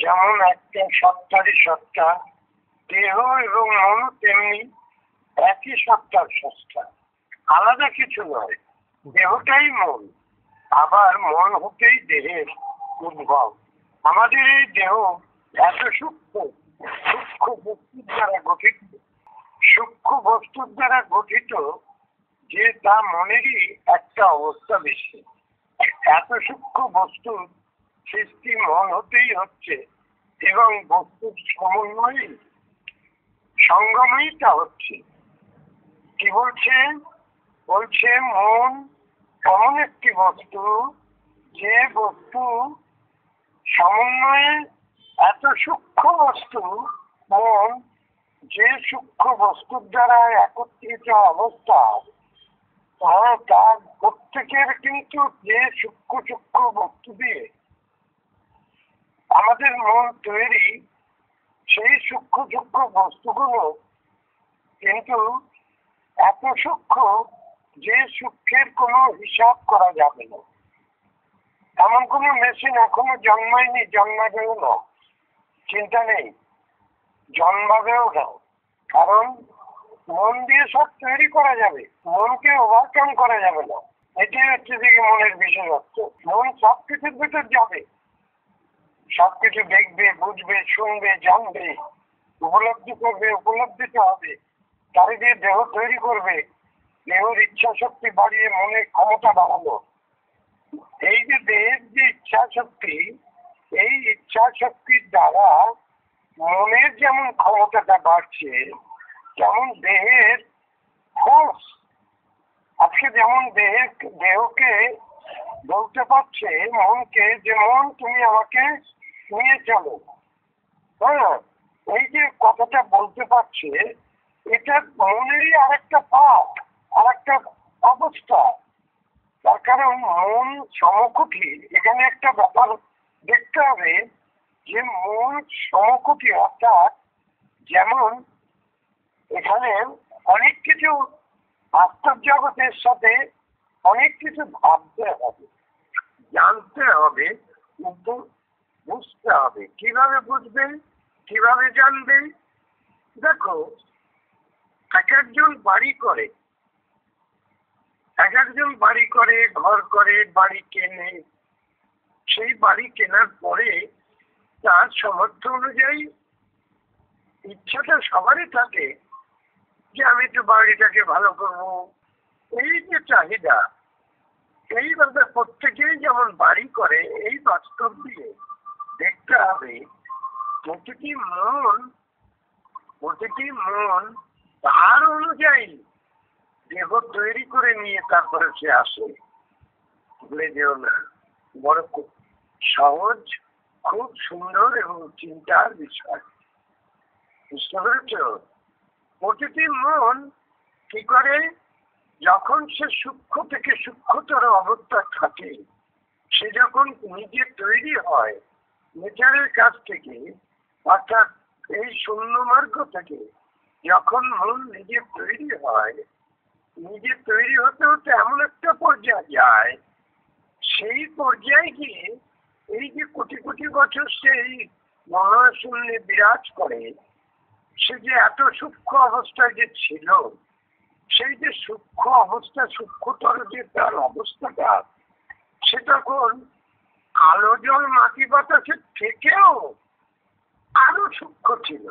যেমন একটা সত্তারই সত্তা, দেহ এবং মন তেমনি একই সত্তার সত্তা, আলাদা কিছু নয়। দেহটাই মন, আবার মন হতেই দেহের উদ্ভব। আমাদের এই দেহ এত সূক্ষ্ম সূক্ষ্ম বস্তুর দ্বারা গঠিত, সূক্ষ্ম বস্তুর দ্বারা গঠিত যে তা মনেরই একটা অবস্থা বিশেষ। এত সূক্ষ্ম বস্তুর সৃষ্টি মন হতেই হচ্ছে এবং বস্তুর সমন্বয়ই সঙ্গমেই তা হচ্ছে। কি বলছেন? বলছে মন এমন একটি বস্তু, যে বস্তু সমন্বয়ে এত সূক্ষ্ম বস্তু মন, যে সূক্ষ্ম বস্তুর দ্বারা একত্রিত অবস্থা, তার প্রত্যেকের কিন্তু যে সূক্ষ্ম সূক্ষ্ম বস্তু দিয়ে আমাদের মন তৈরি, সেই সূক্ষ্ম সূক্ষ্ম বস্তুগুলো কিন্তু এত সূক্ষ্ম যে সূক্ষ্মের কোনো হিসাব করা যাবে না। এমন কোনো মেশিন এখনো জন্মায়নি, জন্মাবেও না, চিন্তা নেই, জন্মাবেও না। কারণ মন দিয়ে সব তৈরি করা যাবে, মনকে ওভারকাম করা যাবে না। এটাই হচ্ছে দিকে মনের বিশেষত্ব। মন সবকিছুর ভিতর যাবে, সবকিছু দেখবে, বুঝবে, শুনবে, জানবে, উপলব্ধি করবে, উপলব্ধিতে হবে, তাই দিয়ে দেহ তৈরি করবে। দেহের ইচ্ছা শক্তি বাড়িয়ে মনের ক্ষমতা বাড়ানো। এই যে দেহের যে ইচ্ছা শক্তি, এই ইচ্ছা শক্তির দ্বারা মনের যেমন ক্ষমতাটা বাড়ছে, যেমন দেহের ফোর্স আজকে যেমন দেহকে বলতে পারছে মনকে যে মন তুমি আমাকে নিয়ে চলো, হ্যাঁ, এই যে কথাটা বলতে পারছে, এটা মনেরই আরেকটা পাঠ, আরেকটা অবস্থা। তার কারণ মন সমকুঠি। এখানে একটা ব্যাপার দেখতে হবে যে মন সমকুঠি, অর্থাৎ যেমন এখানে অনেক কিছু বাস্তব জগতের সাথে অনেক কিছু ভাবতে হবে, জানতে হবে, কিন্তু বুঝতে হবে। কিভাবে বুঝবে, কিভাবে জানবে? দেখো, এক একজন বাড়ি করে, এক একজন বাড়ি করে, ঘর করে, বাড়ি কেনে। সেই বাড়ি কেনার পরে তার সামর্থ্য অনুযায়ী ইচ্ছাটা সবারই থাকে যে আমি একটু বাড়িটাকে ভালো করবো। এই যে চাহিদা, এইভাবে প্রত্যেকেই যেমন বাড়ি করে, এই বাস্তব দিয়ে দেখতে হবে প্রতিটি মন তার অনুযায়ী দেহ তৈরি করে নিয়ে তারপরে সে আসে। ভুলে যেও না, বড় খুব সহজ, খুব সুন্দর এবং চিন্তার বিষয়। বুঝতে পেরেছ? প্রতিটি মন কি করে, যখন সে সূক্ষ্ম থেকে সূক্ষ্মতর অবস্থা থাকে, সে যখন নিজে তৈরি হয় নেচারের কাছ থেকে, অর্থাৎ এই শূন্য মার্গ থেকে যখন মন নিজে তৈরি হয়, নিজে তৈরি হতে হতে এমন একটা পর্যায়ে যায়, সেই পর্যায়ে গিয়ে এই যে কোটি কোটি বছর সেই মহাশূন্যে বিরাজ করে, সে যে এত সূক্ষ্ম অবস্থায় যে ছিল, সেই যে সূক্ষ্ম অবস্থা, সূক্ষ্মতর যে তার অবস্থাটা, সে তখন আলো জল মাটি বাতাসের থেকেও আরো সূক্ষ্ম ছিল।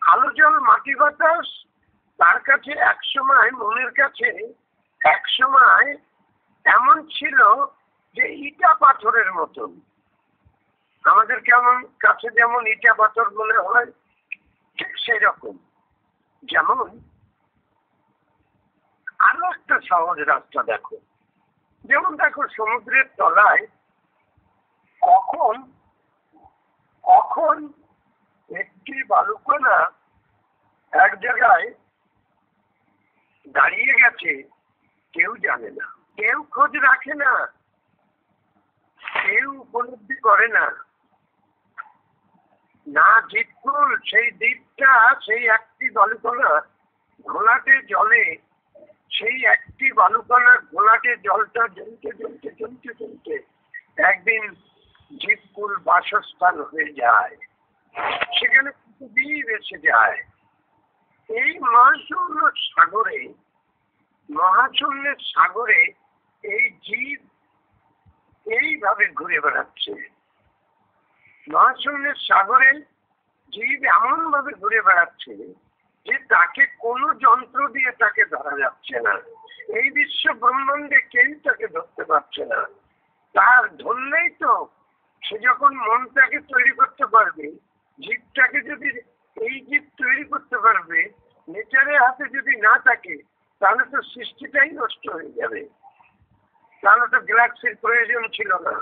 আলো জল মাটি বাতাস তার কাছে একসময়, মনের কাছে একসময় এমন ছিল যে ইটা পাথরের মতন। আমাদের কেমন কাছে যেমন ইটা পাথর মনে হয়, ঠিক সেই রকম। যেমন আরো একটা সহজ রাস্তা দেখো, যেমন দেখো সমুদ্রের তলায় কখন কখন একটি বালুকণা এক জায়গায় দাঁড়িয়ে গেছে কেউ জানে না, কেউ খোঁজ রাখে না, কেউ উপলব্ধি করে না। না জিতপুর সেই দ্বীপটা, সেই একটি বালুকণা ঘোলাটে জলে, সেই একটি বালুকণার ঘোলাটে জলটা জমতে জমতে জমতে জমতে একদিন জিতপুর বাসস্থান হয়ে যায়, সেখানে জীব এসে যায়। এই মহাশূন্যের সাগরে এই জীব এইভাবে ঘুরে বেড়াচ্ছে। মহাশূন্যের সাগরে জীব এমন ভাবে ঘুরে বেড়াচ্ছে যে তাকে কোনো যন্ত্র দিয়ে তাকে ধরা যাচ্ছে না। এই বিশ্ব ব্রহ্মাণ্ডে কেউ তাকে ধরতে পারছে না। তার ধরলেই তো সে যখন মনটাকে তৈরি করতে পারবে, জীবটাকে যদি এই জীব তৈরি করতে পারবে, নেচারের হাতে যদি না থাকে, তাহলে তো সৃষ্টিটাই নষ্ট হয়ে যাবে। তাহলে তো গ্যালাক্সির প্রয়োজন ছিল না,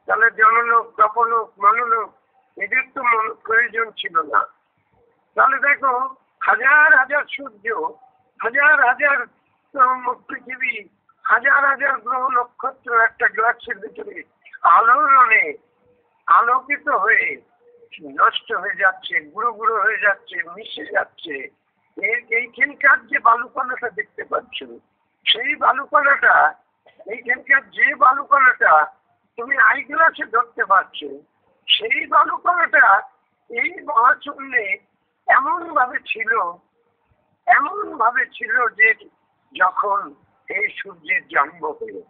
তাহলে জনলোক, তপলোক, মনোলোক এদের তো প্রয়োজন ছিল না। তাহলে দেখো, হাজার হাজার সূর্য, হাজার হাজার পৃথিবী, হাজার হাজার গ্রহ নক্ষত্র একটা গ্যালাক্সির ভিতরে আলোড়নে আলোকিত হয়ে নষ্ট হয়ে যাচ্ছে, গুঁড়ো গুঁড়ো হয়ে যাচ্ছে, মিশে যাচ্ছে। এইখানকার যে বালুকণাটা দেখতে পাচ্ছ, সেই বালুকণাটা, এইখানকার যে বালুকণাটা তুমি আই গ্লাসে ধরতে পারছো, সেই বালুকণাটা এই মহাশূন্যে এমন ভাবে ছিল যে যখন এই সূর্যের জন্ম হলো,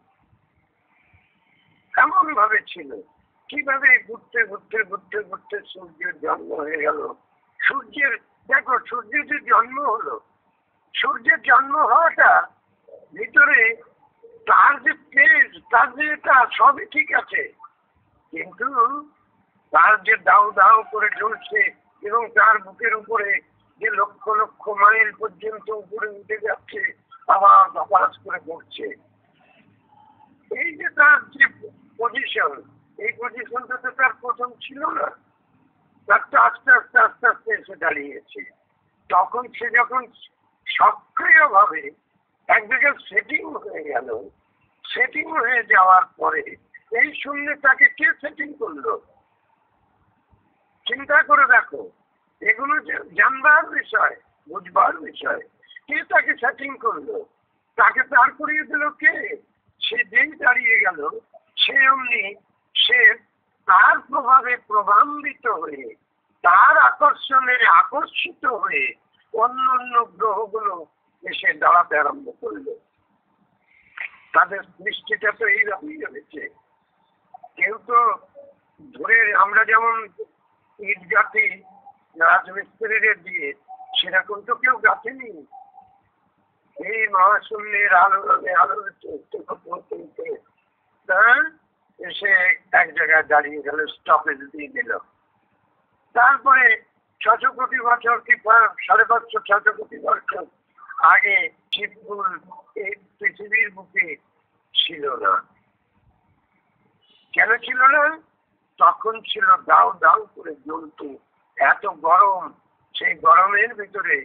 এমন ভাবে ছিল। কিভাবে ঘুরতে ঘুরতে ঘুরতে ঘুরতে সূর্যের জন্ম হয়ে গেল। দেখো, সূর্যের যে জন্ম হলো, সূর্যের জন্ম হওয়াটা ভিতরে তার যে তেজ, তার যে এটা সবই ঠিক আছে, কিন্তু তার যে দাউ দাউ করে জ্বলছে এবং তার বুকের উপরে যে লক্ষ লক্ষ মাইল পর্যন্ত উপরে উঠে যাচ্ছে, আবার আবাস করে পড়ছে, এই যে তার যে পজিশন, এই পজিশনটা তো তার প্রথম ছিল না। তার তো আস্তে আস্তে আস্তে আস্তে এসে দাঁড়িয়েছে। তখন সে যখন সক্রিয় ভাবে এক জায়গায় সেটিং হয়ে গেল, সেটিং হয়ে যাওয়ার পরে এই শূন্য তাকে কে সেটিং করলো? চিন্তা করে দেখো, এগুলো জানবার বিষয়, বুঝবার বিষয়। কে তাকে সেটিং করলো? তাকে দাঁড় করিয়ে দিল কে? সে যেই দাঁড়িয়ে গেল, সে অমনি সে তার প্রভাবে প্রভাবিত হয়ে, তার আকর্ষণে আকর্ষিত হয়ে অন্য অন্য গ্রহগুলো এসে দাঁড়াতে আরম্ভ করলো। তাদের দৃষ্টিটা তো এইরকমই হয়েছে। কেউ তো ধরে, আমরা যেমন ইট গাঁথি রাজমিস্ত্রিদের দিয়ে, সেরকম তো কেউ গাঁথেনি। এই মহাশূন্যের আলোতে এসে এক জায়গায় দাঁড়িয়ে গেল, স্টপেজ দিয়ে দিল। তারপরে 600 কোটি বছর কি 550-600 কোটি বছর আগে শিবপুর এই পৃথিবীর বুকে ছিল না। কেন ছিল না? তখন ছিল দাউ দাউ করে জ্বলতো, এত গরম। সেই গরমের ভিতরে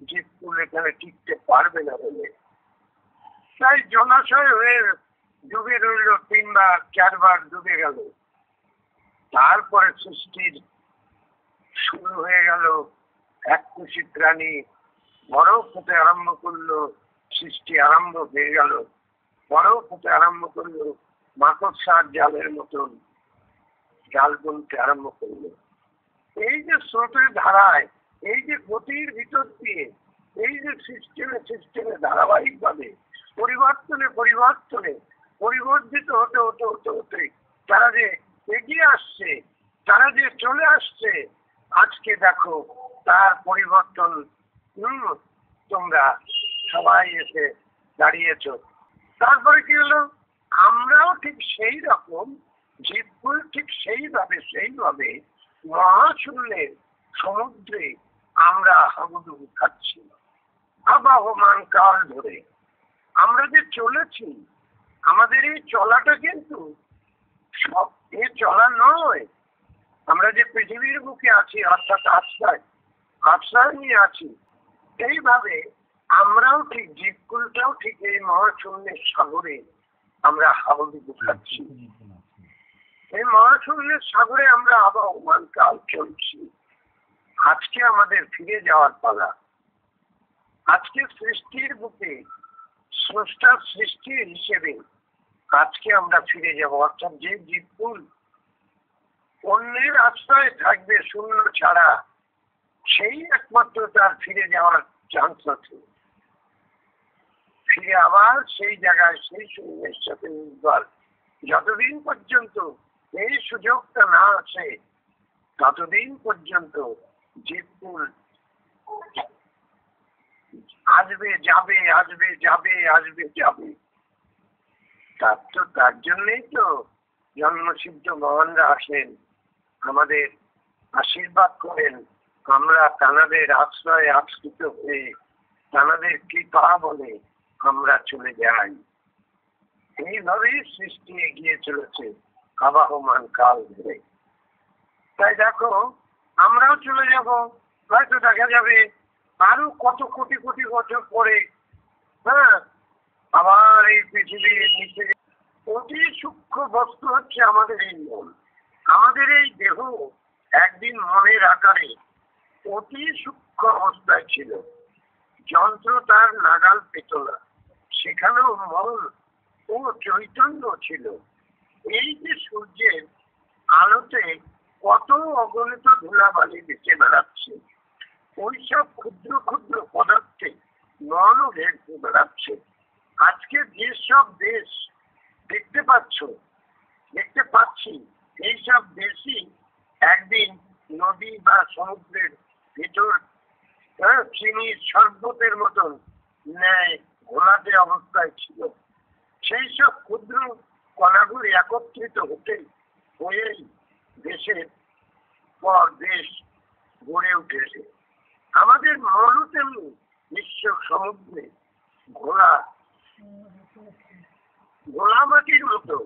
জীবকুল এখানে টিকতে পারবে না বলে তাই জলাশয় হয়ে ডুবে রইল, 3বার 4বার ডুবে গেল। তারপরে সৃষ্টির শুরু হয়ে গেল। এককোষী প্রাণী বরফ হতে আরম্ভ করলো, সৃষ্টি আরম্ভ হয়ে গেল। বরফ হতে আরম্ভ করলো, মাকড়সার জালের মতন জাল বলতে আরম্ভ করলো। এই যে স্রোতের ধারায়, এই যে গতির ভিতর দিয়ে, এই যে সিস্টেমে ধারাবাহিক ভাবে পরিবর্তনে পরিবর্তিত হতে হতে হতে হতে তারা যে এগিয়ে আসছে, তারা যে চলে আসছে, আজকে দেখো তার পরিবর্তন তোমরা সবাই এসে দাঁড়িয়েছ। তারপরে কি হলো? আমরাও ঠিক সেই রকম, জীবগুলো ঠিক সেইভাবে মহাশূন্যের সমুদ্রে আমরা হাবুডুবু খাচ্ছি। আবহমান কাল ধরে আমরা যে চলেছি, আমাদের এই চলাটা কিন্তু সব এ চলা নয়। আমরা যে পৃথিবীর বুকে আছি, অর্থাৎ আশ্রয় নিয়ে আছি, এইভাবে আমরাও ঠিক, জীবকুলটাও ঠিক এই মহাশূন্যের সাগরে আমরা হাবুডুবু খাচ্ছি। এই মহাশূন্যের সাগরে আমরা আবহমান কাল চলছি। আজকে আমাদের ফিরে যাওয়ার পালা। আজকে সৃষ্টির বুকে স্রষ্টার সৃষ্টি হিসেবে আজকে আমরা ফিরে যাব। অর্থাৎ যে জীবকুল অন্য শূন্যের আশ্রয়ে থাকবে, শূন্য ছাড়া সেই একমাত্র তার ফিরে যাওয়ার চান্স আছে। ফিরে আবার সেই জায়গায় সেই শূন্যের সাথে মিশবার যতদিন পর্যন্ত এই সুযোগটা না আসে ততদিন পর্যন্ত জীবকুল আসবে যাবে, আসবে যাবে, আসবে যাবে। তার জন্যই তো জন্মসিদ্ধ মহানরা আসেন, আমাদের আশীর্বাদ করেন, আমরা তানাদের আশ্রয়ে আশ্রিত হয়ে তানাদের কৃপা বলে আমরা চলে যাই। এইভাবেই সৃষ্টি এগিয়ে চলেছে আবাহমান কাল ধরে। তাই দেখো, আমরাও চলে যাব, হয়তো দেখা যাবে আরো কত কোটি কোটি বছর পরে, হ্যাঁ, আবার এই পৃথিবীর নিচে অতি সূক্ষ্ম বস্তু হচ্ছে আমাদের এই মন। আমাদের এই দেহ একদিন মনের আকারে অতি সূক্ষ্ম অবস্থায় ছিল, যন্ত্র তার নাগাল পেত না, সেখানেও মন ও চৈতন্য ছিল। এই যে সূর্যের আলোতে কত অগণিত ধুলাবালি বেঁচে বেড়াচ্ছে, ওইসব ক্ষুদ্র ক্ষুদ্র পদার্থে মনও ঘেঁটে বেড়াচ্ছে। আজকে যেসব দেশ দেখতে পাচ্ছি, এইসব দেশই একদিন নদী বা সমুদ্রের ভিতর চিনির শরবতের মতন ন্যায় ঘোলাটে অবস্থায় ছিল। সেই সব ক্ষুদ্র কণাগুলি একত্রিত হয়েই দেশের পর দেশ গড়ে উঠেছে। আমাদের মনও তেমনি বিশ্ব সমুদ্রে ঘোলা মাটির মতো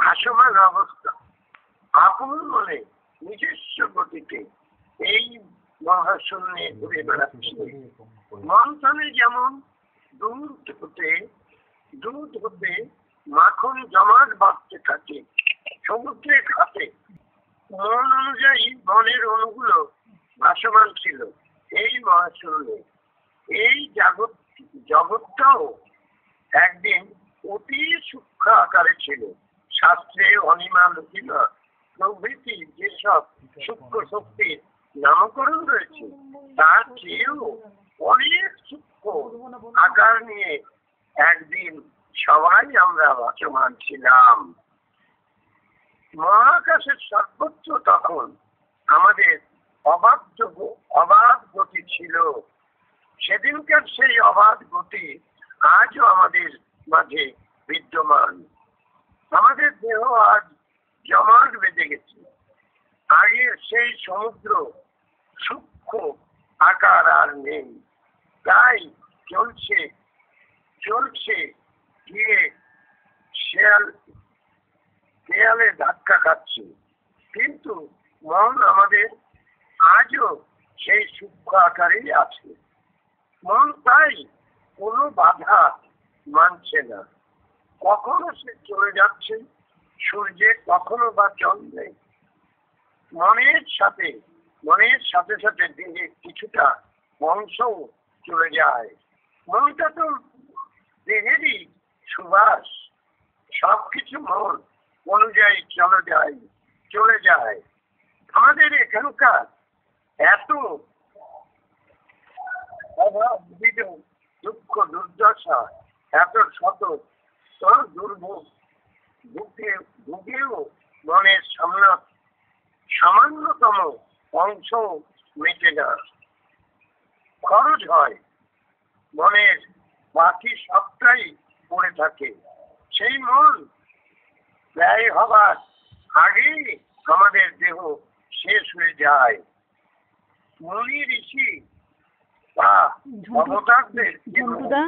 ভাসমান অবস্থা, আপন মনে নিজস্ব গতিতে এই মহাশূন্যে ঘুরে বেড়াচ্ছে। মন্থনে যেমন দুধ হতে মাখন জমাট বাঁধতে থাকে সমুদ্রের ঘাটে, মন অনুযায়ী মনের অণুগুলো ভাসমান ছিল এই মহাশূন্যে। এই জগৎটাও একদিন অতি সূক্ষ্ম আকারে ছিল। শাস্ত্রে অনিমা লঘিমা প্রভৃতি যেসব সূক্ষ্ম শক্তির নামকরণ রয়েছে তার চেয়েও অনেক সূক্ষ্ম আকার নিয়ে একদিন সবাই আমরা ভাসমান ছিলাম। মহাকাশের সর্বোচ্চ তখন আমাদের অবাধ গতি ছিল। সেদিনকার সেই অবাধ গতি আজও আমাদের মাঝে বিদ্যমান। আমাদের দেহ আজ জমাট বেঁধে গেছে। আগের সেই সমুদ্র সূক্ষ্ম আকার আর নেই, তাই চলছে গিয়ে দেয়ালে ধাক্কা খাচ্ছে। কিন্তু মন আমাদের আজও সেই সূক্ষ্ম আকারেই আছে। মন তাই কোনো বাধা মানছে না। কখনো সে চলে যাচ্ছে সূর্যে, কখনো বা চন্দ্রে। মনের সাথে সাথে দেহে কিছুটা অংশ চলে যায়। মনটা তো দেহেরই সুবাস, সবকিছু মন অনুযায়ী চলে যায়। আমাদের এখানকার এত অভাব, দুঃখ, দুর্দশা, এত শত দুর্ভোগ ভুগেও মনের সামান্যতম অংশ মেটে না। খরচ হয়, মনের বাকি সবটাই পড়ে থাকে। সেই মন ব্যয় হবার আগেই আমাদের দেহ শেষ হয়ে যায়। মুনি ঋষি বা অবতারদের ঝন্টুদা,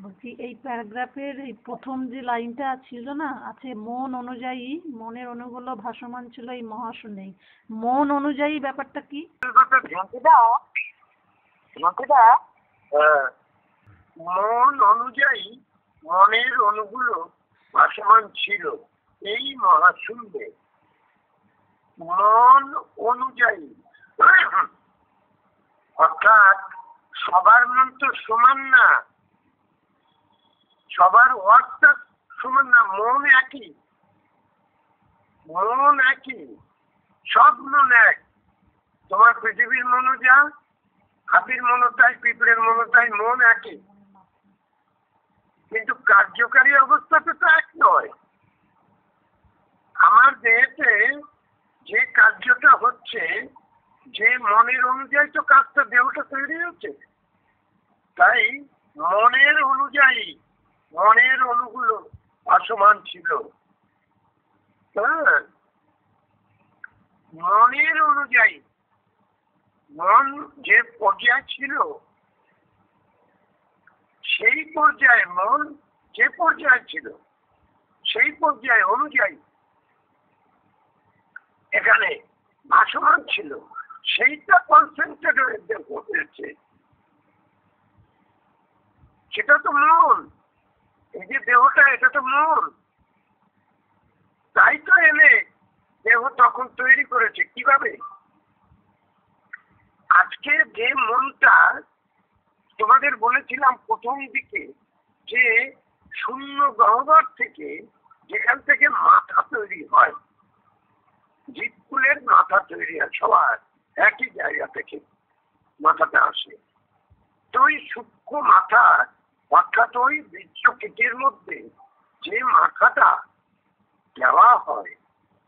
বলছি এই প্যারাগ্রাফের এই প্রথম যে লাইনটা ছিল না, আছে মন অনুযায়ী মনের অণুগুলো ভাসমান ছিল এই মহাশূন্যে। মন অনুযায়ী ব্যাপারটা কি? মন অনুযায়ী মনের অণুগুলো ভাসমান ছিল এই মহাশূন্যে। মন অনুযায়ী অর্থাৎ সবার মন তো সমান না, সবার ওয়ার্কটা সমান না। মন একই, মন একই, সব মন এক। তোমার পৃথিবীর মনও যা, হাতির মনও তাই, পিঁপড়ের মনও তাই, মন একই। কিন্তু কার্যকারী অবস্থাতে তো এক নয়। আমার দেহেতে যে কার্যটা হচ্ছে, যে মনের অনুযায়ী তো কাজটা দেহটা তৈরি হচ্ছে। তাই মনের অনুযায়ী মনের অণুগুলো অসমান ছিল। হ্যাঁ, মনের অনুযায়ী মন যে পর্যায়ে ছিল, সেই পর্যায়ে মন যে পর্যায়ে ছিল, সেই পর্যায়ে অনুযায়ী এখানে ভাসমান ছিল, সেইটা কনসেন্ট্রেট হয়েছে। সেটা তো মন। এই যে দেহটা, এটা তো মন। তাই তো এনে দেহ তখন তৈরি করেছে। কিভাবে? আজকে যে মনটা তোমাদের বলেছিলাম প্রথম দিকে, যে শূন্য গহ্বর থেকে, যেখান থেকে মাথা তৈরি হয়, জীবকুলের মাথা তৈরি হয়, সবার একই জায়গা থেকে মাথাটা আসে। তো ওই সূক্ষ্ম মাথা, অর্থাৎ ওই বীর্যকীটের মধ্যে যে মাথাটা দেওয়া হয়,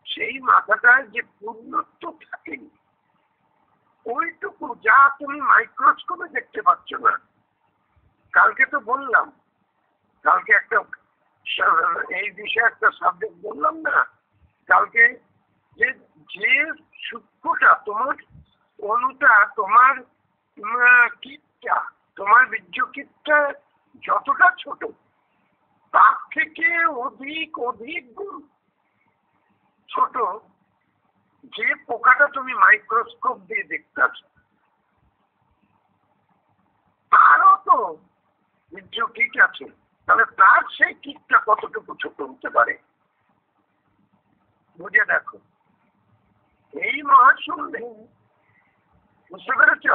সেই মাথাটায় যে পূর্ণত্ব থাকে, ওইটুকু যা তুমি মাইক্রোস্কোপে দেখতে পাচ্ছ না। কালকে তো বললাম, কালকে একটা এই বিষয়ে একটা সাবজেক্ট বললাম না কালকে, যে যে সূক্ষ্মটা তোমার অনুটা, তোমার কীটটা, তোমার বীর্যকীটটা যতটা ছোট, তার থেকে অধিক অধিক গুণ ছোট যে পোকাটা তুমি মাইক্রোস্কোপ দিয়ে দেখতেছ, তারও তো বীর্যকীট আছে। তাহলে তার সেই কীটটা কতটুকু ছোট হতে পারে, বুঝে দেখো। এই মহাশূন্যে, বুঝতে পেরেছ?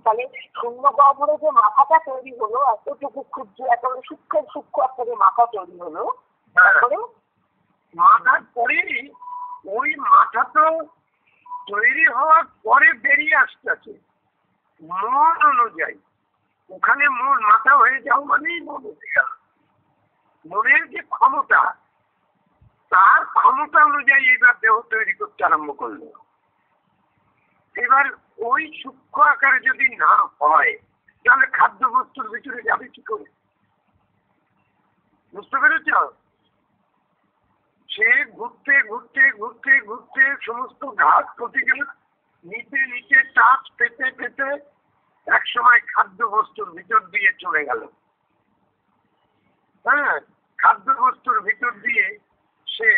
তাহলে শূন্য গহ্বরে যে মাথাটা তৈরি হলো, এতটুকু ক্ষুদ্র, একেবারে সূক্ষ্ম সূক্ষ্ম একটা যে মাথা তৈরি হলো, তারপরে মাথার পরেই ওই মাথা তো তৈরি হওয়ার পরে বেরিয়ে আসতেছে মন অনুযায়ী। ওখানে মন, মাথা হয়ে যাও মানেই মন হয়ে গেল। মনের যে ক্ষমতা, তার ক্ষমতা অনুযায়ী এবার দেহ তৈরি করতে আরম্ভ করলো। এবার ওই সূক্ষ্ম আকারে যদি না হয়, তাহলে খাদ্য বস্তুর ভিতরে যাবে কি করে? বুঝতে পেরেছ? সে ঘুরতে ঘুরতে ঘুরতে ঘুরতে সমস্ত ঘাস প্রতিগুলো নিতে নিতে, টাচ পেতে পেতে এক সময় খাদ্য বস্তুর ভিতর দিয়ে চলে গেল। হ্যাঁ, খাদ্য বস্তুর ভিতর দিয়ে সে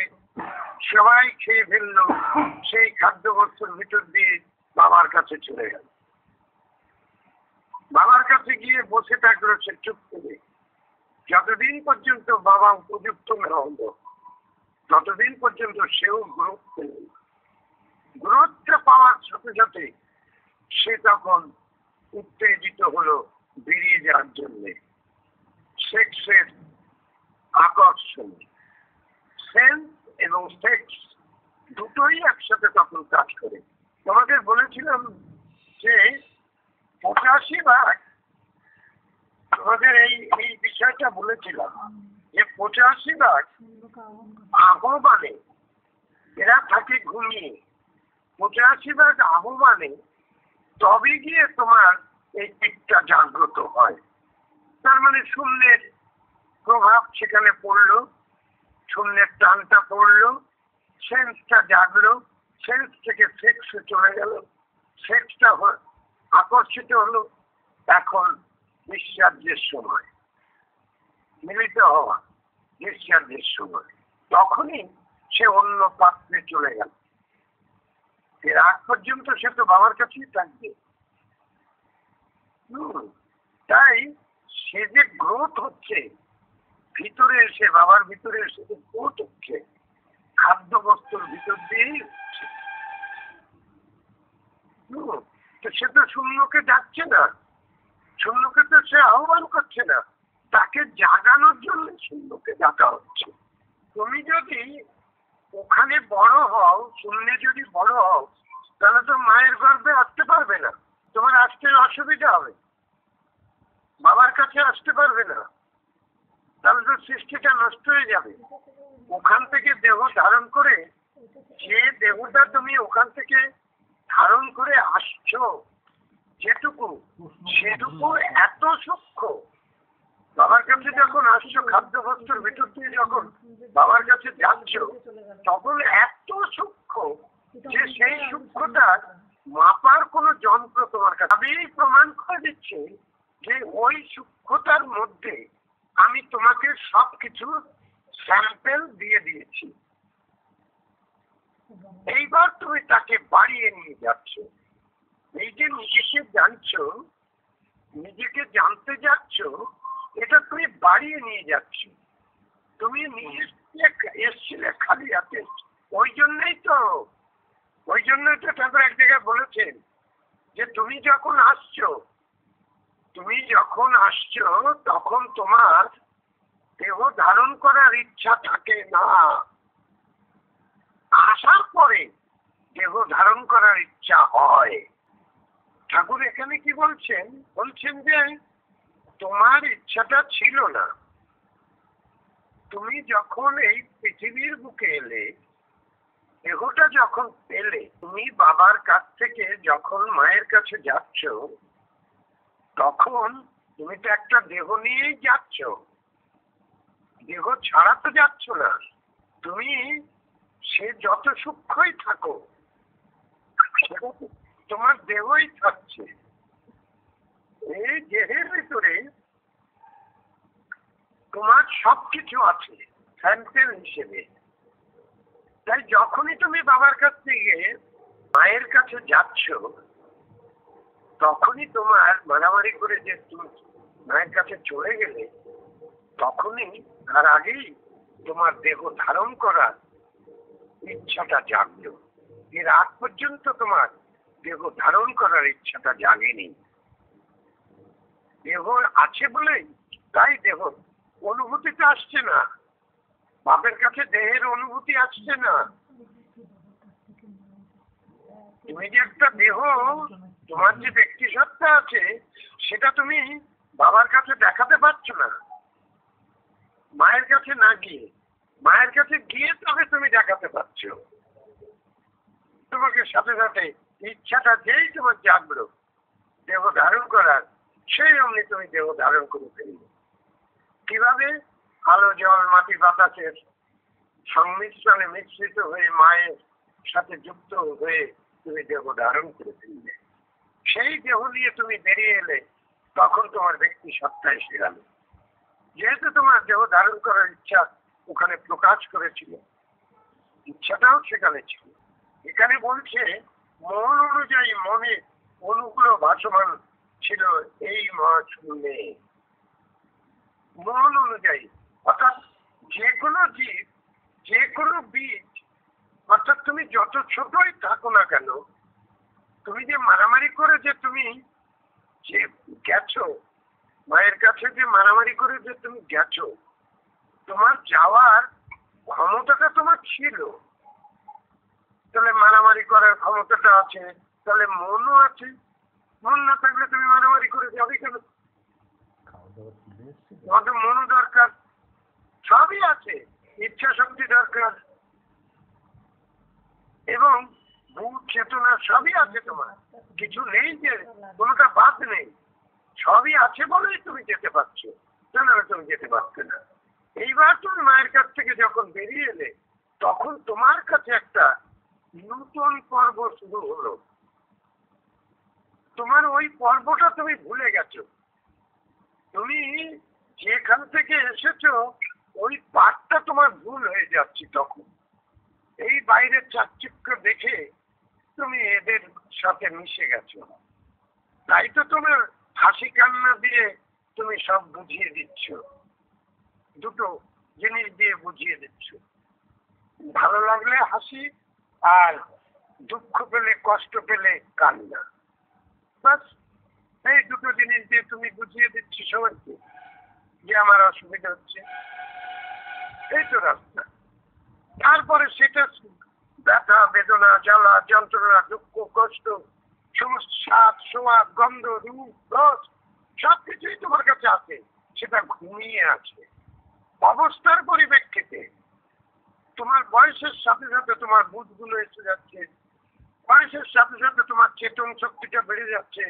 সবাই খেয়ে ফেললো। সেই খাদ্য বস্তুর ভিতর দিয়ে বাবার কাছে চলে গেল। বাবার কাছে গিয়ে বসে থাকলো সে চুপ করে। যতদিন পর্যন্ত বাবা উপযুক্ত না হলো, ততদিন পর্যন্ত সেও গ্রোথ পেল। গ্রোথটা পাওয়ার সাথে সাথে সে তখন উত্তেজিত হলো বেরিয়ে যাওয়ার জন্যে। সেক্সের আকর্ষণ, সেন্স এবং সেক্স দুটোই একসাথে তখন কাজ করে। তোমাদের বলেছিলাম যে 85 তোমাদের এই বিষয়টা বলেছিলাম যে 85 আহ্বানে এরা থাকে ঘুমিয়ে। 85 আহ্বানে তবে গিয়ে তোমার এই দিকটা জাগ্রত হয়। তার মানে শূন্যের প্রভাব সেখানে পড়লো, শূন্যের টানটা পড়লো, সেন্সটা জাগলো, সেন্স থেকে সেক্সে চলে গেল, সেক্সটা আকর্ষিত হলো। এখন নিঃশ্বাসের সময়, মিলিত হওয়া, নিঃশ্বাসের সময়, তখনই সে অন্য পাত্রে চলে গেল। এর আগ পর্যন্ত সে তো বাবার কাছেই থাকবে। তাই সে যে গ্রোথ হচ্ছে ভিতরে এসে, বাবার ভিতরে এসে যে গ্রোথ হচ্ছে, খাদ্য বস্তুর ভিতর দিয়েই হচ্ছে। তো সে তো শূন্যকে ডাকছে না, শূন্যকে তো সে আহ্বান করছে না, তাকে জাগানোর জন্য শূন্যকে ডাকা হচ্ছে। তুমি যদি ওখানে বড় হও, শূন্যে যদি বড় হও, তাহলে তো মায়ের গর্ভে আসতে পারবে না, তোমার আসতে অসুবিধা হবে, বাবার কাছে আসতে পারবে না, তাহলে তো সৃষ্টিটা নষ্ট হয়ে যাবে। ওখান থেকে দেহ ধারণ করে, যে দেহটা তুমি ওখান থেকে ধারণ করে আসছো, যেটুকু সেটুকু এত সূক্ষ্ম। বাবার কাছে যখন আসছো, খাদ্য বস্তুর ভিতর দিয়ে যখন বাবার কাছে যাচ্ছ, তখন এত সূক্ষ্ম যে সেই সূক্ষ্মটা মাপার কোনো যন্ত্র তোমার কাছে। আমি প্রমাণ করে দিচ্ছি যে ওই সূক্ষ্মতার মধ্যে আমি তোমাকে সবকিছু স্যাম্পেল দিয়ে দিয়েছি। এইবার তুমি তাকে বাড়িয়ে নিয়ে যাচ্ছ। এই যে নিজেকে জানছো, নিজেকে জানতে যাচ্ছ, এটা তুমি বাড়িয়ে নিয়ে যাচ্ছ। তুমি নিজে এসছিলে খালি হাতে, ওই জন্যই তো ঠাকুর এক জায়গায় বলেছেন যে তুমি যখন আসছো তখন তোমার দেহ ধারণ করার ইচ্ছা থাকে না, আসার পরে দেহ ধারণ করার ইচ্ছা হয়। ঠাকুর এখানে কি বলছেন যে তোমার ইচ্ছাটা ছিল না। তুমি যখন এই পৃথিবীর বুকে এলে, দেহটা যখন পেলে, তুমি বাবার কাছ থেকে যখন মায়ের কাছে যাচ্ছ, তখন তুমি তো একটা দেহ নিয়েই যাচ্ছ, দেহ ছাড়া তো যাচ্ছ না। তুমি সে যত সূক্ষ্মই থাকো, সেটা তোমার দেহই থাকছে। এই দেহের ভিতরে তোমার সবকিছু আছে স্যাম্পেল হিসেবে। তাই যখনই তুমি বাবার কাছ থেকে মায়ের কাছে যাচ্ছ, তখনই তোমার মারামারি করে যে তুমি মায়ের কাছে চলে গেলে, তখনই তার আগেই তোমার দেহ ধারণ করার ইচ্ছাটা জাগলো। এর আগ পর্যন্ত তোমার দেহ ধারণ করার ইচ্ছাটা জাগেনি। দেহ আছে বলেই তাই দেহ অনুভূতিটা আসছে না, বাপের কাছে দেহের অনুভূতি আসছে না। তুমি যে একটা দেহ, তোমার যে ব্যক্তি সত্তা আছে, সেটা তুমি বাবার কাছে দেখাতে পারছো না। মায়ের কাছে না গিয়ে, মায়ের কাছে গিয়ে তবে তুমি দেখাতে পারছো। তোমাকে সাথে সাথে ইচ্ছাটা যেই তোমার জাগলো দেহ ধারণ করার, সেই অমনি তুমি দেহ ধারণ করে ফেলবে। কিভাবে? আলো জল মাটি বাতাসের সংমিশ্রণে মিশ্রিত হয়ে মায়ের সাথে যুক্ত হয়ে তুমি দেহ ধারণ করে ফেলবে। সেই দেহ নিয়ে তুমি বেরিয়ে এলে, তখন তোমার ব্যক্তি সত্তা এসে গেল। যেহেতু তোমার দেহ ধারণ করার ইচ্ছা ওখানে প্রকাশ করেছিল, ইচ্ছাটাও সেখানে ছিল। এখানে বলছে মন অনুযায়ী মনে অনুগুলো ভাসমান ছিল এই মহাশূন্যে। মন অনুযায়ী অর্থাৎ যে কোনো জীব, যে কোনো বীজ, অর্থাৎ তুমি যত ছোটই থাকো না কেন, তুমি যে মারামারি করে যে তুমি যে গেছো মায়ের কাছে, যে মারামারি করে যে তুমি গেছো, তোমার যাওয়ার ক্ষমতাটা তোমার ছিল। তাহলে মারামারি করার ক্ষমতাটা আছে, তাহলে মনও আছে। মন না থাকলে তুমি মারামারি করে যাবে কেন? তোমাদের মনও দরকার, সবই আছে, ইচ্ছা শক্তি দরকার এবং ভূত চেতনা সবই আছে। তোমার কিছু নেই যে কোনোটা বাদ নেই, সবই আছে বলেই তুমি যেতে পারছো, নাহলে তুমি যেতে পারছো না। এইবার তুমি মায়ের কাছ থেকে যখন বেরিয়ে এলে, তখন তোমার কাছে একটা নতুন পর্ব শুরু হলো। তোমার ওই পর্বটা তুমি ভুলে গেছো। তুমি যেখান থেকে এসেছো ওই পাঠটা তোমার ভুল হয়ে যাচ্ছে। তখন এই বাইরের চাকচিক্য দেখে তুমি এদের সাথে মিশে গেছো, তাই তো তোমার হাসি কান্না দিয়ে তুমি সব বুঝিয়ে দিচ্ছ। দুটো জিনিস দিয়ে বুঝিয়ে দিচ্ছ, ভালো লাগলে হাসি আর দুঃখ পেলে কষ্ট পেলে কান্না। বাস এই দুটো জিনিস দিয়ে তুমি বুঝিয়ে দিচ্ছ সবাইকে যে আমার অসুবিধা হচ্ছে। এই তো রাস্তা। তারপরে সেটা ব্যথা বেদনা জ্বালা যন্ত্রণা দুঃখ কষ্ট সমস্ত স্বাদ সোয়াদ গন্ধ রূপ রস সবকিছুই তোমার কাছে আছে, সেটা ঘুমিয়ে আছে অবস্থার পরিপ্রেক্ষিতে। তোমার বয়সের সাথে সাথে তোমার বুধগুলো এসে যাচ্ছে, বয়সের সাথে সাথে তোমার চেতন শক্তিটা বেড়ে যাচ্ছে,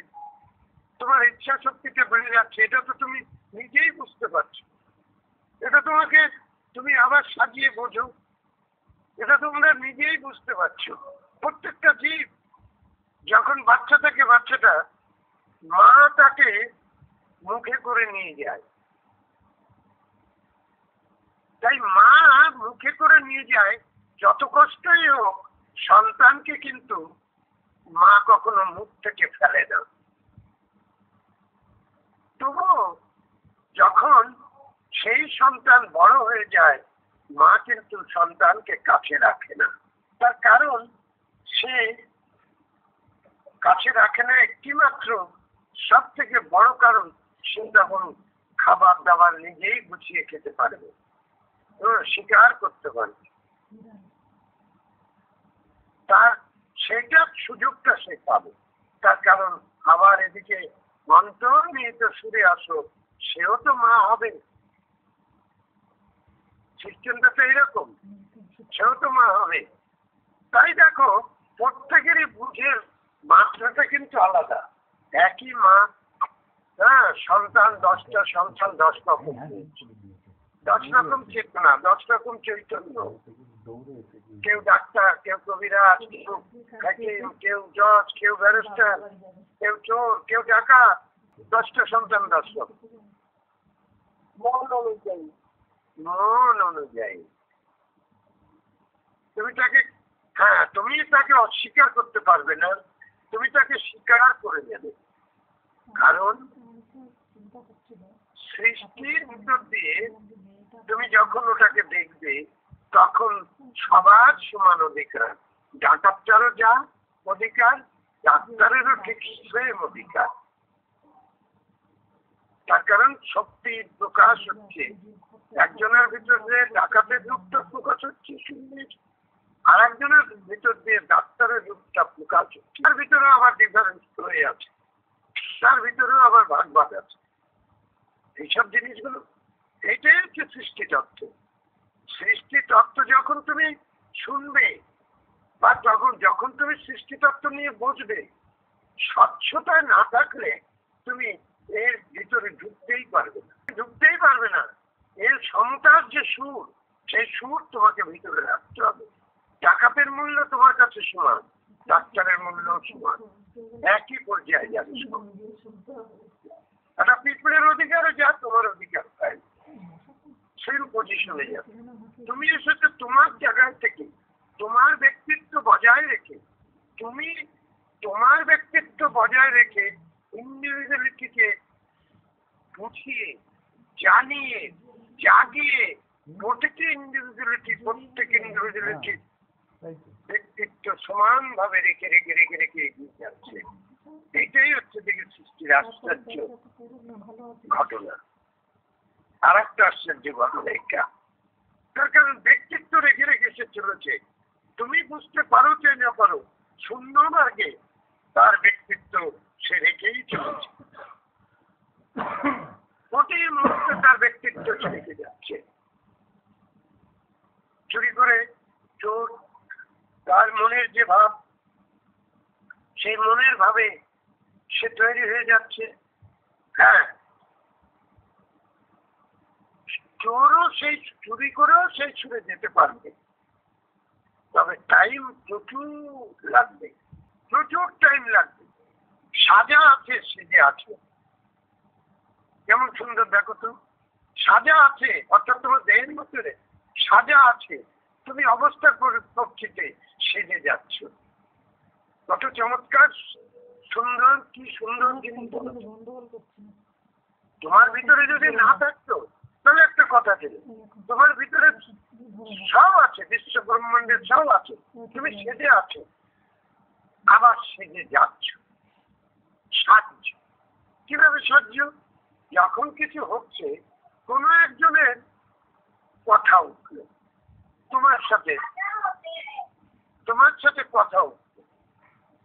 তোমার ইচ্ছা শক্তিটা বেড়ে যাচ্ছে, এটা তো তুমি নিজেই বুঝতে পারছো। এটা তোমাকে তুমি আবার সাজিয়ে বোঝো, এটা তোমরা নিজেই বুঝতে পারছো। প্রত্যেকটা জীব যখন বাচ্চা থাকে, বাচ্চাটা মা তাকে মুখে করে নিয়ে যায়, তাই মা মুখে করে নিয়ে যায়। যত কষ্টই হোক সন্তানকে কিন্তু মা কখনো মুখ থেকে ফেলে না। তবু যখন সেই সন্তান বড় হয়ে যায়, মা কিন্তু সন্তানকে কাছে রাখে না। তার কারণ সে কাছে রাখে না একটি মাত্র, সব থেকে বড় কারণ সে তখন খাবার দাবার নিজেই গুছিয়ে খেতে পারবে, স্বীকার করতে পারবে। তার সেটার সুযোগটা সে পাবে। তার কারণ আবার এদিকে অন্তর নিহিত সুরে আসো, সেও তো মা হবে। সিস্টেমটা তো এরকম, সেও তো মা হবে। তাই দেখো প্রত্যেকেরই বুঝের মাত্রাটা কিন্তু আলাদা। একই মা, হ্যাঁ, সন্তান 10টা সন্তান 10 রকম, 10 রকম চেতনা, 10 রকম চৈতন্য। কেউ ডাক্তার, কেউ কবিরাজ, কেউ হাকিম, কেউ জজ, কেউ ব্যারিস্টার, কেউ চোর, কেউ ডাকাত। 10টা সন্তান 10 রকম মন অনুযায়ী। মন অনুযায়ী তুমি তাকে, হ্যাঁ, তুমি তাকে অস্বীকার করতে পারবে না, তুমি তাকে স্বীকার করে নেবে। কারণ সৃষ্টির ভিতর দিয়ে তুমি যখন ওটাকে দেখবে, তখন সবার সমান অধিকার। ডাকাতটারও যা অধিকার, ডাক্তারেরও ঠিক সেম অধিকার। তার কারণ শক্তির প্রকাশ হচ্ছে একজনের ভিতর দিয়ে, ডাকাতের রূপটা প্রকাশ হচ্ছে শূন্যের, আর একজনের ভিতর দিয়ে ডাক্তারের রূপটা প্রকাশ হচ্ছে। তার ভিতরে আবার ডিফারেন্স হয়ে আছে, তার ভিতরেও আবার ভাগ ভাগ আছে। এইসব জিনিসগুলো, এইটাই হচ্ছে সৃষ্টি তত্ত্ব। সৃষ্টি তত্ত্ব যখন তুমি শুনবে বা যখন তুমি সৃষ্টি তত্ত্ব নিয়ে বুঝবে, স্বচ্ছতা না থাকলে তুমি এর ভিতরে ঢুকতেই পারবে না, ঢুকতেই পারবে না। এর সমতার যে সুর, সেই সুর তোমাকে ভিতরে রাখতে হবে। ডাকাতের মূল্য তোমার কাছে সমান, ডাক্তারের মূল্য সমান, একই পর্যায়ে যাবে। একটা পিঁপড়ের অধিকারও যা তোমার অধিকার পাই, সেই পজিশনে যাবে। তুমি এসেছো তোমার জায়গায় থেকে, তোমার ব্যক্তিত্ব বজায় রেখে, তুমি তোমার ব্যক্তিত্ব বজায় রেখে ইন্ডিভিজুয়ালিটিকে বুঝিয়ে জানিয়ে জাগিয়ে প্রত্যেক ইন্ডিভিজুয়ালিটির ব্যক্তিত্ব সমান ভাবে রেখে রেখে রেখে রেখে এগিয়ে যাচ্ছে। এটাই হচ্ছে দেখে সৃষ্টির আশ্চর্য ঘটনা। আর একটা আশ্চর্য ঘটনা এটা, তার কারণ ব্যক্তিত্ব রেখে রেখে সে চলেছে। তুমি বুঝতে পারো চাই না পারো, শূন্য মার্গে তার ব্যক্তিত্ব সে রেখেই চলেছে। প্রতি মুহূর্তে তার ব্যক্তিত্ব রেখে যাচ্ছে। চুরি করে চোর, তার মনের যে ভাব, সেই মনের ভাবে সে তৈরি হয়ে যাচ্ছে। হ্যাঁ, চোরও সেই চুরি করেও সেই ছুড়ে যেতে পারবে, তবে টাইম প্রচুর লাগবে, প্রচুর টাইম লাগবে। সাজা আছে, সেজে আছে। কেমন সুন্দর দেখো তো, সাজা আছে, অর্থাৎ তোমার দেহের ভিতরে সাজা আছে, তুমি অবস্থার পরিপ্রেক্ষিতে সেজে যাচ্ছ। কত চমৎকার সুন্দর, কি সুন্দর জিনিস। তোমার ভিতরে যদি না থাকতো, তাহলে একটা কথা ছিল, তোমার ভিতরে সব আছে, বিশ্ব ব্রহ্মাণ্ডের সব আছে, তুমি সেজে আছো, আবার সেজে যাচ্ছ, সাজছ। কিভাবে সাজছ? যখন কিছু হচ্ছে, কোনো একজনের কথা উঠল, তোমার সাথে কথা হচ্ছে।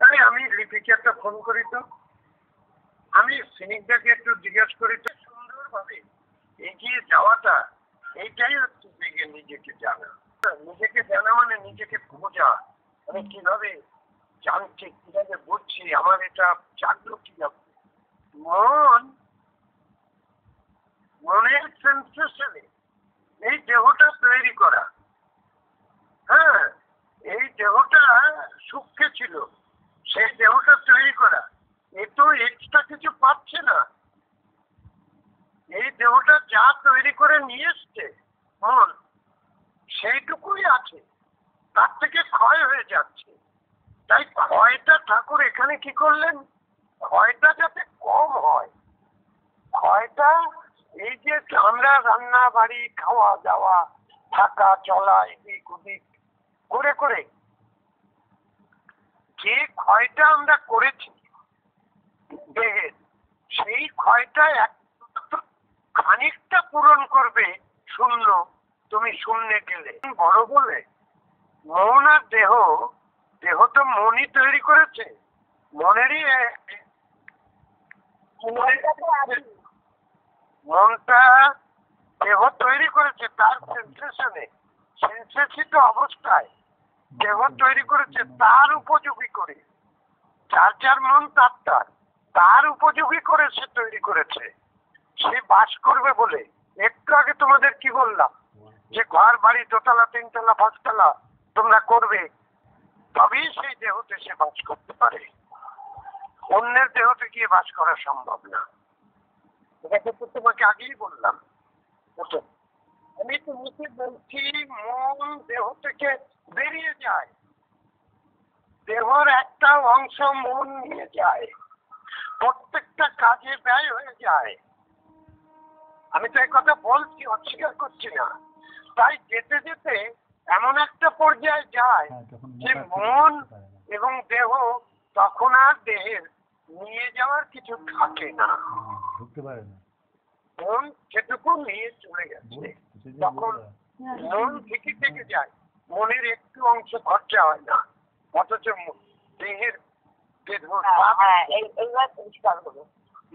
তাই আমি লিপিকে একটা ফোন করি তো, আমি সিনিকদাকে একটু জিজ্ঞেস করি তো, সুন্দরভাবে এগিয়ে যাওয়াটা এইটাই হচ্ছে নিজেকে জানা। নিজেকে জানা মানে নিজেকে বোঝা। আমি কিভাবে জানছি, কিভাবে বুঝছি, আমার এটা জানলো কিভাবে। মনের সেন্সেশনে এই দেহটা তৈরি করা। হ্যাঁ, এই দেহটা সূক্ষ্ম ছিল, সেই দেহটা তৈরি করা। এ তো এক্সট্রা কিছু পাচ্ছে না। এই দেহটা যা তৈরি করে নিয়ে এসছে মন, সেইটুকুই আছে, তার থেকে ক্ষয় হয়ে যাচ্ছে। তাই ক্ষয়টা ঠাকুর এখানে কি করলেন, ক্ষয়টা যাতে কম হয়। ক্ষয়টা এই যে আমরা রান্না বাড়ি, খাওয়া দাওয়া, থাকা চলা, এদিক ওদিক করে করে যে ক্ষয়টা আমরা করেছি দেহের, সেই ক্ষয়টা খানিকটা পূরণ করবে শূন্য। তুমি শূন্যে গেলে বড় বলে মন আর দেহ, দেহ তো মনই তৈরি করেছে, মনেরই মনটা দেহ তৈরি করেছে তার সেন্সেশিত অবস্থায় দেহ তৈরি করেছে তার উপযোগী করে। যার যার মন তার উপযোগী করে সে তৈরি করেছে। সে বাস করবে বলে একটু আগে তোমাদের কি বললাম, যে ঘর বাড়ি দোতলা তিনতলা পাঁচতলা তোমরা করবে, তবেই সেই দেহতে সে বাস করতে পারে। অন্যের দেহতে গিয়ে বাস করা সম্ভব না। এটা কিন্তু তোমাকে আগেই বললাম। আমি তোমাকে বলছি, মন দেহ থেকে বেরিয়ে যায়, দেহর একটা অংশ মন নিয়ে যায়, প্রত্যেকটা কাজে ব্যয় হয়ে যায়। আমি তো এই কথা বলছি, অস্বীকার করছি না। তাই যেতে যেতে এমন একটা পর্যায়ে যায় যে মন এবং দেহ তখন আর দেহের নিয়ে যাওয়ার কিছু থাকে না, ঢুকতে পারে না। মন সেটুকু নিয়ে চলে গেছে, তখন মন ঠিকই থেকে যায়, মনের একটু অংশ খরচা হয় না, অথচ দেহের এইবার পরিষ্কার হলো।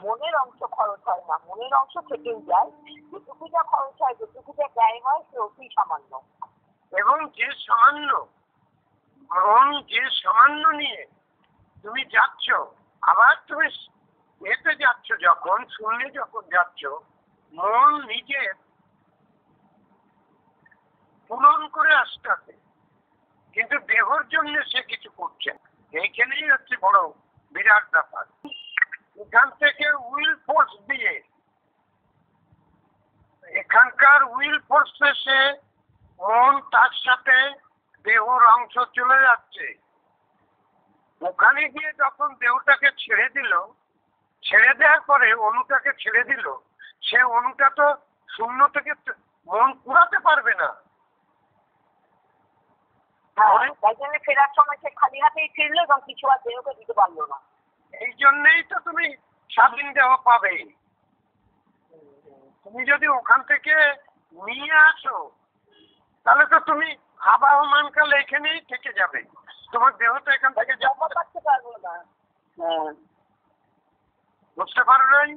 মনের অংশ খরচ হয় না, মনের অংশ থেকেই যায়। যেটুকু যা খরচ হয়, যেটুকু যা ব্যয় হয়, সে অতি সামান্য। এবং যে সামান্য মন, যে সামান্য নিয়ে তুমি যাচ্ছ, আবার তুমি এতে যাচ্ছ, যখন শূন্যে যখন যাচ্ছ, মন নিজের পূরণ করে আসতে হবে, কিন্তু দেহর জন্য সে কিছু করছে না। এইখানেই হচ্ছে বড় বিরাট ব্যাপার। এখান থেকে উইল ফোর্স দিয়ে, এখানকার উইল ফোর্সে সে মন তার সাথে দেহর অংশ চলে যাচ্ছে। ওখানে গিয়ে যখন দেহটাকে ছেড়ে দিল, ছেড়ে দেওয়ার পরে অনুটাকে ছেড়ে দিল, সে অনুটা তো শূন্য থেকে মন পুরাতে পারবে না। তাই জন্য ফেরার সময় সে খালি হাতেই ফিরলো এবং কিছু আর দেহকে দিতে পারলো না। এই জন্যই তো তুমি স্বাধীন দেহ পাবে। তুমি যদি ওখান থেকে নিয়ে আসো, তাহলে তো তুমি আবাহমান কালে এখানেই থেকে যাবে, তোমার দেহ তো এখান থেকে জমা পাচ্ছে পারবো না। বুঝতে পারো নাই?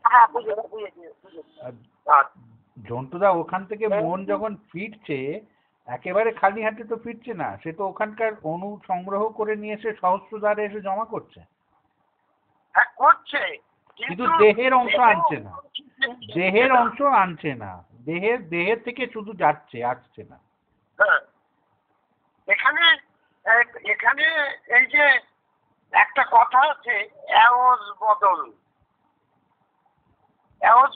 হ্যাঁ, বুঝেছি। জন্তুদা, ওখান থেকে মন যখন ফিরছে, একেবারে খালি হাতে তো ফিরছে না, সে তো ওখানকার অণু সংগ্রহ করে নিয়ে এসে সহস্রদ্বারে এসে জমা করছে। হ্যাঁ, করছে, কিন্তু দেহের অংশ আনছে না, দেহের অংশ আনছে না, দেহের থেকে শুধু যাচ্ছে, আসছে না। হ্যাঁ, এখানে এই যে একটা কথা আছে, এওজ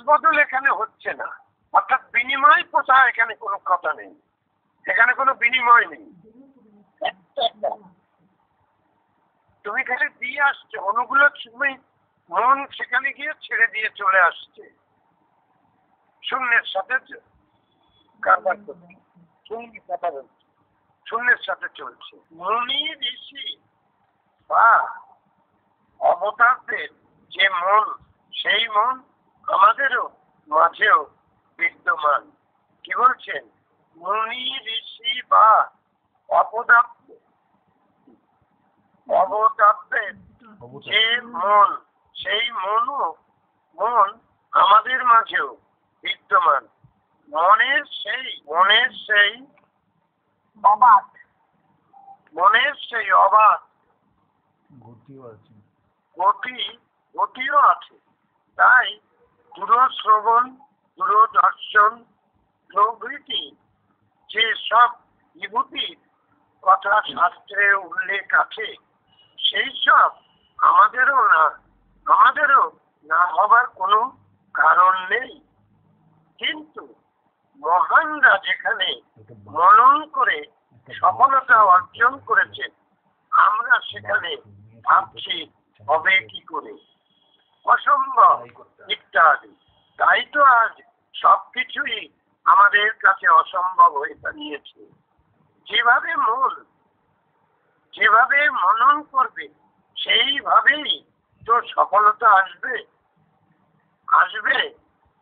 বদল এখানে হচ্ছে না, অর্থাৎ বিনিময় প্রথা এখানে কোনো কথা নেই, এখানে কোনো বিনিময় নেই। তুমি খালি দিয়ে আসছো অনুগুলো, তুমি মন সেখানে গিয়ে ছেড়ে দিয়ে চলে আসছে, শূন্যের সাথে কারবার করছে, শূন্য কথা বলছে, শূন্যের সাথে চলছে। মনই ঋষি বা অবতারদের যে মন, সেই মন আমাদেরও মাঝেও বিদ্যমান। কি বলছেন, মুনি ঋষি বা অবতাপ্যের যে মন, সেই মন আমাদের মাঝেও বিদ্যমান। মনের সেই অবাধ গতিও আছে। তাই দূরশ্রবণ, দূরদর্শন প্রভৃতি যে সব বিভূতির কথা শাস্ত্রে উল্লেখ আছে, সেই সব আমাদেরও না হবার কোনো কারণ নেই। কিন্তু মহানরা যেখানে মনন করে সফলতা অর্জন করেছেন, আমরা সেখানে ভাবছি হবে কি করে, অসম্ভব ইত্যাদি। তাই তো আজ সবকিছুই আমাদের কাছে অসম্ভব হয়ে দাঁড়িয়েছে। যেভাবে মনন করবে সেইভাবেই তো সফলতা আসবে।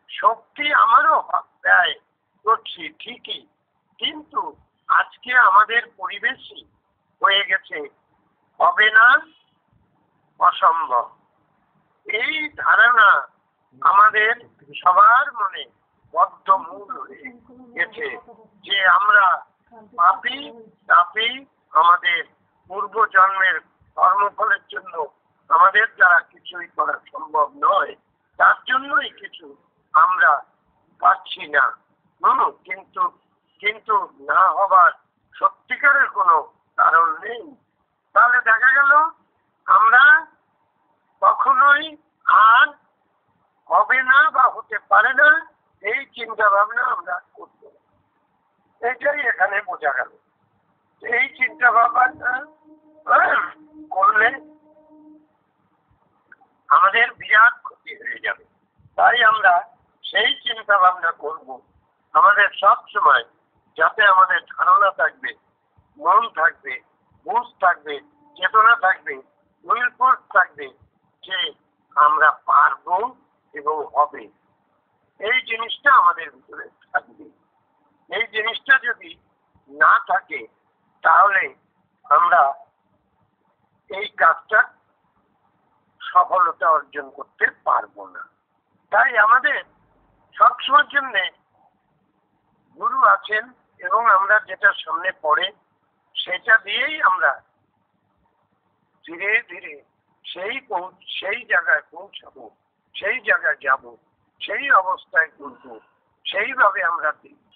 শক্তি আমারও ব্যয় করছি ঠিকই, কিন্তু আজকে আমাদের পরিবেশই হয়ে গেছে হবে না, অসম্ভব। এই ধারণা আমাদের সবার মনে বদ্ধমূল হয়ে গেছে যে আমরা পাপী, আমাদের পূর্বজন্মের কর্মফলের জন্য আমাদের দ্বারা কিছুই করা সম্ভব নয়, তার জন্যই কিছু আমরা পাচ্ছি না। কিন্তু না হবার সত্যিকারের কোনো কারণ নেই। তাহলে দেখা গেল আমরা কখনোই আর হবে না বা হতে পারে না এই চিন্তা ভাবনা আমরা করব। এটাই এখানে বোঝা গেল। এই চিন্তা ভাবনা করলে আমাদের বিরাট ক্ষতি হয়ে যাবে। তাই আমরা সেই চিন্তা ভাবনা করব আমাদের সব সময়, যাতে আমাদের ধারণা থাকবে, মন থাকবে, বুঝ থাকবে, চেতনা থাকবে, উইলফোর্স থাকবে যে আমরা পারবো এবং হবে। এই জিনিসটা আমাদের ভিতরে থাকবে। এই জিনিসটা যদি না থাকে তাহলে আমরা এই কাজটা সফলতা অর্জন করতে পারবো না। তাই আমাদের সবসময়ের জন্য গুরু আছেন এবং আমরা যেটা সামনে পড়ে সেটা দিয়েই আমরা ধীরে ধীরে সেই জায়গায় পৌঁছাবো, সেই জায়গায় যাব, সেই অবস্থায় ঘুরবো, সেইভাবে আমরা দেখব।